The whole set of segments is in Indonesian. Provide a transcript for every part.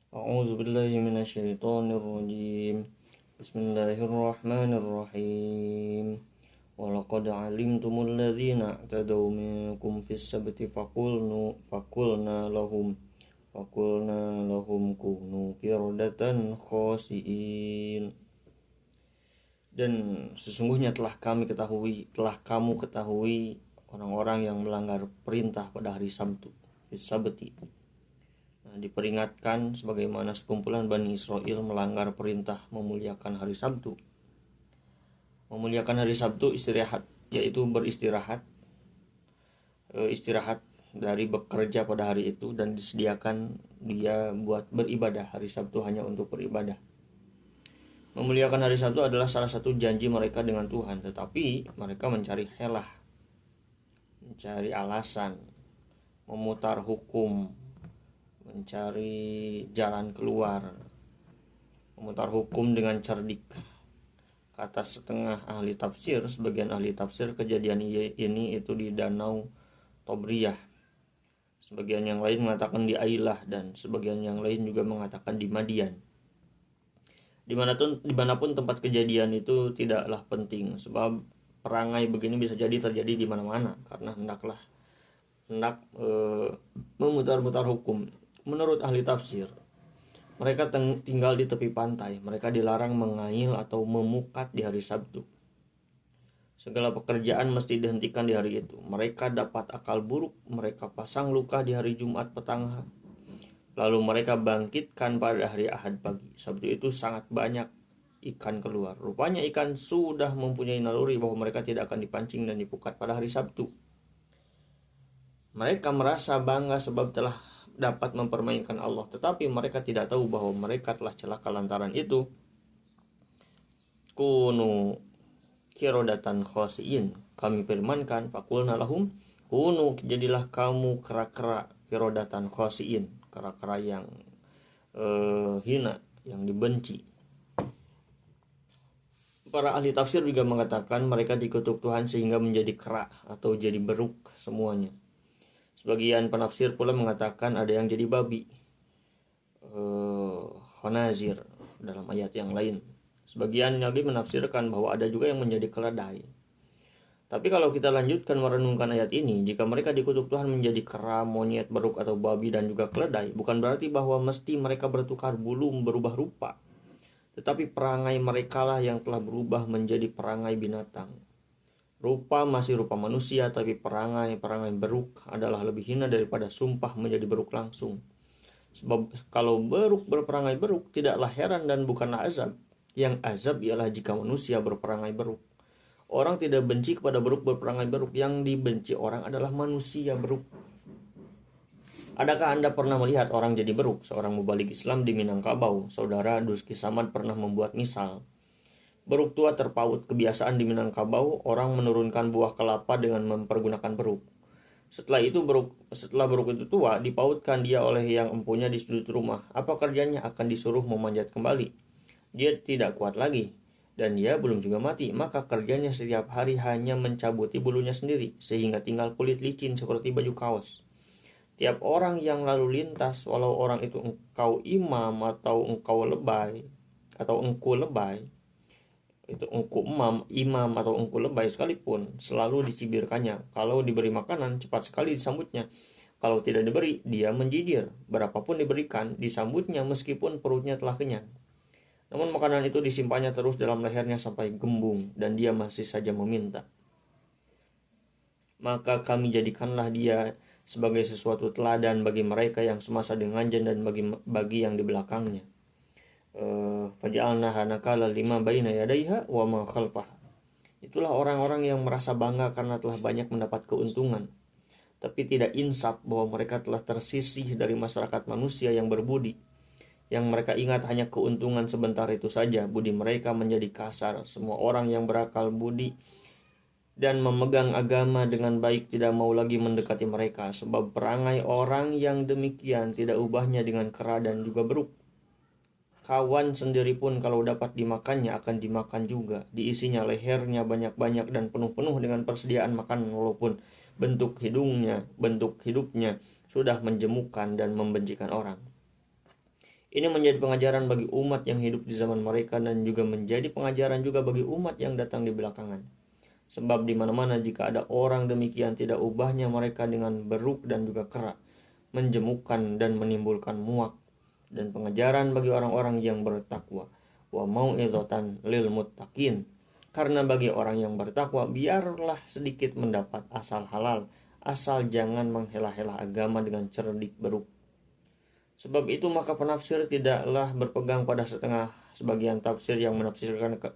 أعوذ بالله من الشيطان الرجيم. بسم الله الرحمن الرحيم. ولقد علمتم الذين اعتدوا منكم في السبت فقلنا لهم كونوا قردة خاسئين. Dan sesungguhnya telah kamu ketahui orang-orang yang melanggar perintah pada hari Sabtu, Sabti. Diperingatkan sebagaimana sekumpulan Bani Israel melanggar perintah memuliakan hari Sabtu. Memuliakan hari Sabtu istirahat, yaitu beristirahat, istirahat dari bekerja pada hari itu, dan disediakan dia buat beribadah. Hari Sabtu hanya untuk beribadah. Memuliakan hari Sabtu adalah salah satu janji mereka dengan Tuhan, tetapi mereka mencari helah, mencari alasan, memutar hukum, mencari jalan keluar, memutar hukum dengan cerdik. Kata setengah ahli tafsir, sebagian ahli tafsir, kejadian ini itu di Danau Tobriyah. Sebagian yang lain mengatakan di Ailah, dan sebagian yang lain juga mengatakan di Madian. Dimanapun tempat kejadian itu tidaklah penting, sebab perangai begini bisa jadi terjadi di mana-mana, karena hendak memutar-mutar hukum. Menurut ahli tafsir, mereka tinggal di tepi pantai. Mereka dilarang mengail atau memukat di hari Sabtu. Segala pekerjaan mesti dihentikan di hari itu. Mereka dapat akal buruk. Mereka pasang luka di hari Jumat petang. Lalu mereka bangkitkan pada hari Ahad pagi. Sabtu itu sangat banyak ikan keluar. Rupanya ikan sudah mempunyai naluri bahwa mereka tidak akan dipancing dan dipukat pada hari Sabtu. Mereka merasa bangga sebab telah dapat mempermainkan Allah, tetapi mereka tidak tahu bahwa mereka telah celaka lantaran itu. Kunu kirodatan khosiin, kami firmankan, faqulna lahum kunu, jadilah kamu kera-kera, kirodatan khosiin, kera-kera yang hina, yang dibenci. Para ahli tafsir juga mengatakan mereka dikutuk Tuhan sehingga menjadi kera atau jadi beruk semuanya. Sebagian penafsir pula mengatakan ada yang jadi babi, khanazir dalam ayat yang lain. Sebagian lagi menafsirkan bahwa ada juga yang menjadi keledai. Tapi kalau kita lanjutkan merenungkan ayat ini, jika mereka dikutuk Tuhan menjadi kera, monyet, beruk atau babi dan juga keledai, bukan berarti bahwa mesti mereka bertukar bulu, berubah rupa. Tetapi perangai mereka lah yang telah berubah menjadi perangai binatang. Rupa masih rupa manusia, tapi perangai beruk adalah lebih hina daripada sumpah menjadi beruk langsung. Sebab kalau beruk berperangai beruk, tidaklah heran dan bukanlah azab. Yang azab ialah jika manusia berperangai beruk. Orang tidak benci kepada beruk berperangai beruk. Yang dibenci orang adalah manusia beruk. Adakah Anda pernah melihat orang jadi beruk? Seorang mubalik Islam di Minangkabau, Saudara Duski Samad, pernah membuat misal. Beruk tua terpaut. Kebiasaan di Minangkabau, orang menurunkan buah kelapa dengan mempergunakan beruk. Setelah beruk itu tua, dipautkan dia oleh yang empunya di sudut rumah. Apa kerjanya? Akan disuruh memanjat kembali. Dia tidak kuat lagi, dan dia belum juga mati. Maka kerjanya setiap hari hanya mencabuti bulunya sendiri, sehingga tinggal kulit licin seperti baju kaos. Tiap orang yang lalu lintas, walau orang itu engkau imam atau engkau lebay, atau engku lebay, itu engku imam atau engku lebay sekalipun, selalu dicibirkannya. Kalau diberi makanan, cepat sekali disambutnya. Kalau tidak diberi, dia menjijir. Berapapun diberikan, disambutnya meskipun perutnya telah kenyang. Namun makanan itu disimpannya terus dalam lehernya sampai gembung, dan dia masih saja meminta. Maka kami jadikanlah dia sebagai sesuatu teladan bagi mereka yang semasa dengannya dan bagi yang di belakangnya. Faja'alnaha nakala lima baina yadaiha wa ma khalfaha. Itulah orang-orang yang merasa bangga karena telah banyak mendapat keuntungan, tapi tidak insaf bahwa mereka telah tersisih dari masyarakat manusia yang berbudi. Yang mereka ingat hanya keuntungan sebentar itu saja. Budi mereka menjadi kasar. Semua orang yang berakal budi dan memegang agama dengan baik tidak mau lagi mendekati mereka, sebab perangai orang yang demikian tidak ubahnya dengan kera dan juga beruk. Kawan sendiri pun kalau dapat dimakannya akan dimakan juga. Diisinya lehernya banyak-banyak dan penuh-penuh dengan persediaan makanan, walaupun bentuk hidupnya sudah menjemukan dan membencikan orang. Ini menjadi pengajaran bagi umat yang hidup di zaman mereka dan juga menjadi pengajaran juga bagi umat yang datang di belakangan. Sebab di mana-mana jika ada orang demikian, tidak ubahnya mereka dengan beruk dan juga kera, menjemukan dan menimbulkan muak, dan pengajaran bagi orang-orang yang bertakwa. Wa mau'izatan lil muttaqin. Karena bagi orang yang bertakwa, biarlah sedikit mendapat asal halal, asal jangan menghela-hela agama dengan cerdik beruk. Sebab itu maka penafsir tidaklah berpegang pada sebagian tafsir yang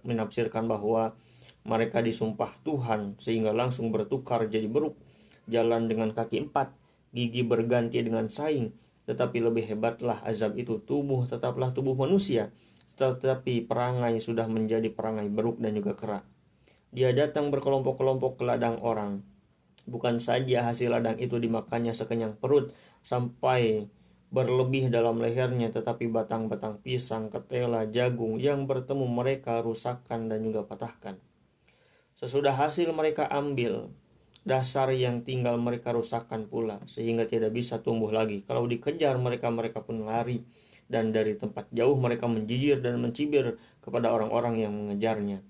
menafsirkan bahwa mereka disumpah Tuhan sehingga langsung bertukar jadi beruk, jalan dengan kaki 4, gigi berganti dengan saing. Tetapi lebih hebatlah azab itu, tubuh tetaplah tubuh manusia, tetapi perangai sudah menjadi perangai beruk dan juga kera. Dia datang berkelompok-kelompok ke ladang orang. Bukan saja hasil ladang itu dimakannya sekenyang perut sampai berlebih dalam lehernya, tetapi batang-batang pisang, ketela, jagung yang bertemu mereka rusakkan dan juga patahkan. Sesudah hasil mereka ambil, dasar yang tinggal mereka rusakkan pula, sehingga tidak bisa tumbuh lagi. Kalau dikejar mereka pun lari, dan dari tempat jauh mereka menjijir dan mencibir kepada orang-orang yang mengejarnya.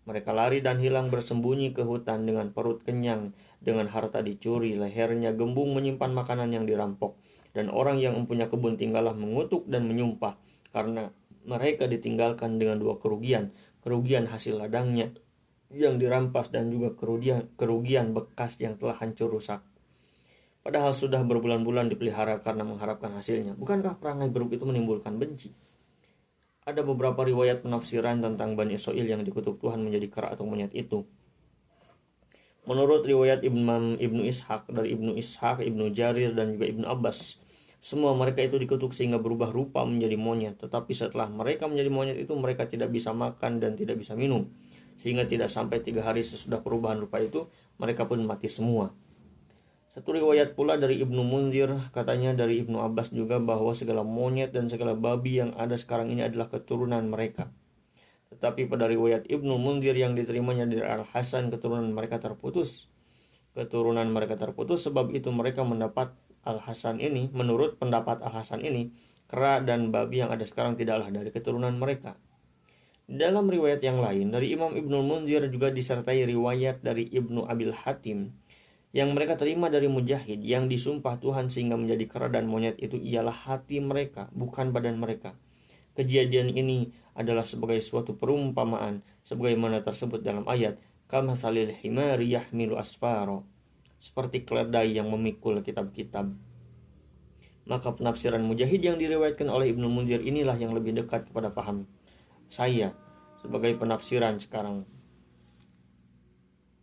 Mereka lari dan hilang bersembunyi ke hutan dengan perut kenyang, dengan harta dicuri, lehernya gembung menyimpan makanan yang dirampok. Dan orang yang mempunyai kebun tinggallah mengutuk dan menyumpah, karena mereka ditinggalkan dengan dua kerugian hasil ladangnya yang dirampas dan juga kerugian bekas yang telah hancur rusak. Padahal sudah berbulan-bulan dipelihara karena mengharapkan hasilnya. Bukankah perangai buruk itu menimbulkan benci? Ada beberapa riwayat penafsiran tentang Bani Israil yang dikutuk Tuhan menjadi kera atau monyet itu. Menurut riwayat Ibnu Ishaq, dari Ibnu Ishaq, Ibnu Jarir, dan juga Ibnu Abbas, semua mereka itu dikutuk sehingga berubah rupa menjadi monyet. Tetapi setelah mereka menjadi monyet itu, mereka tidak bisa makan dan tidak bisa minum. Sehingga tidak sampai 3 hari sesudah perubahan rupa itu, mereka pun mati semua. Satu riwayat pula dari Ibnu Munzir, katanya dari Ibnu Abbas juga, bahwa segala monyet dan segala babi yang ada sekarang ini adalah keturunan mereka. Tetapi pada riwayat Ibnu Munzir yang diterimanya dari Al-Hasan, keturunan mereka terputus. Sebab itu mereka mendapat Al-Hasan ini, menurut pendapat Al-Hasan ini, kera dan babi yang ada sekarang tidaklah dari keturunan mereka. Dalam riwayat yang lain dari Imam Ibnu Munzir juga disertai riwayat dari Ibnu Abil Hatim yang mereka terima dari Mujahid, yang disumpah Tuhan sehingga menjadi kera dan monyet itu ialah hati mereka, bukan badan mereka. Kejadian ini adalah sebagai suatu perumpamaan sebagaimana tersebut dalam ayat kamatsalil himari yahmilu asfaro, seperti keledai yang memikul kitab-kitab. Maka penafsiran Mujahid yang diriwayatkan oleh Ibnu Munzir inilah yang lebih dekat kepada paham saya sebagai penafsiran sekarang.